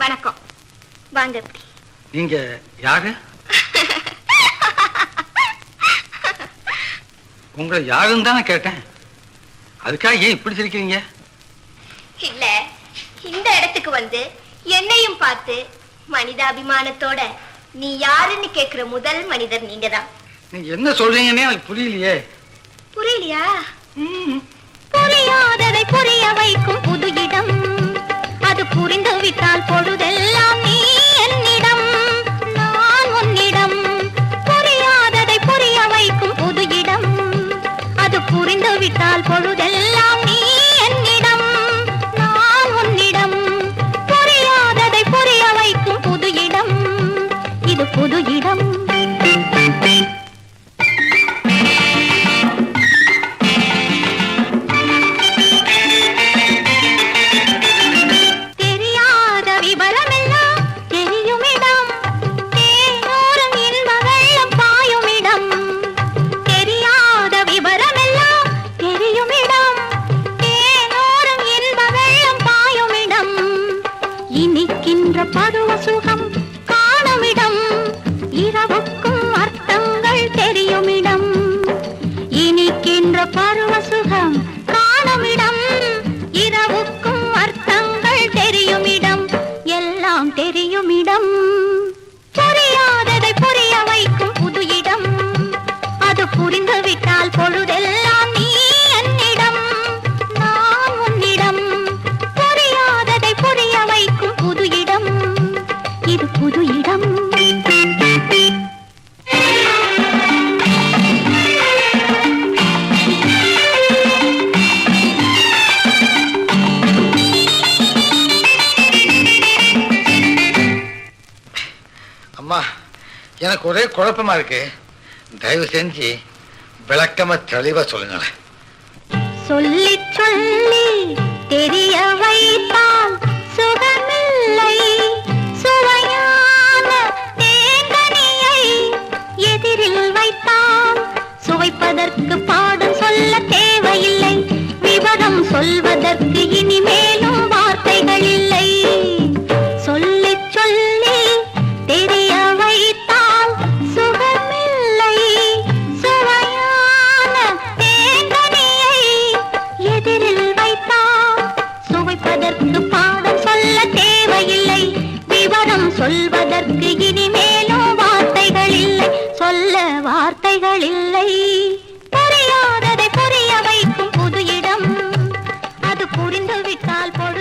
வணக்கம். வாங்க. எப்படி நீங்க யாரு? உங்களை யாருன்னு தானே கேட்டேன். அதுக்காக ஏன் இப்படி சிரிக்கிறீங்க? இல்ல, இந்த இடத்துக்கு வந்து என்னையும் பார்த்து மனிதாபிமானத்தோட நீ யாருன்னு கேக்குற முதல் மனிதர் நீங்க தான். நீங்க என்ன சொல்றீங்கன்னே எனக்கு புரியலையே. புரியலையா? புரியாததை புரிய வைக்கும் புது இடம், அது புரிந்து விட்டால் பொழுதெல்லாம் நீ என்னிடம், நான் உன்னிடம். புரியாததை புரிய வைக்கும் புது இடம், அது புரிந்து விட்டால் பொழுதெல்லாம் நீ என்னிடம், நான் உன்னிடம். புரியாததை புரிய வைக்கும் புது இடம், இது புது இடம். பருவ சுகம் காணுமிடம், இரவுக்கும் அர்த்தங்கள் தெரியுமிடம். இனிக்கின்ற பருவ சுகம் காணுமிடம், இரவுக்கும் அர்த்தங்கள் தெரியுமிடம், எல்லாம் தெரியுமிடம். புரியாததை புரிய வைக்கும் புது இடம், அது புரிந்துவிட்டால் பொழுதெல்லாம் நீ என்னிடம், நான் உன்னிடம். புரியாததை புரிய வைக்கும் புது இடம், இது புது இடம். அம்மா, எனக்கு ஒரே குழப்பமா இருக்கு. தயவு செஞ்சு விளக்கமா தெளிவா சொல்லுங்களேன். சொல்லி சொல்லி தெரிய வைத்தால் சுகமில்லை, சுவையான தேங்கனியை எதிரில் வைத்தால் சுவைப்பதற்கு பாடம் சொல்ல தேவையில்லை, விவரம் சொல்வதற்கு இனிமேலும் வார்த்தைகள் இல்லை. சொல்லி சொல்லி தெரிய வைத்தால் சுகமில்லை, சுவையான தேங்கனியை எதிரில் வைத்தால் சுவைப்பதற்கு பாடம் சொல்ல தேவையில்லை, விவரம் சொல்வதற்கு இனிமேலும் வார்த்தைகள் இல்லை, சொல்ல வார்த்தைகள் இல்லை. புரியாததை புரிய வைக்கும் புது இடம், அது புரிந்துவிட்டால் பொழுது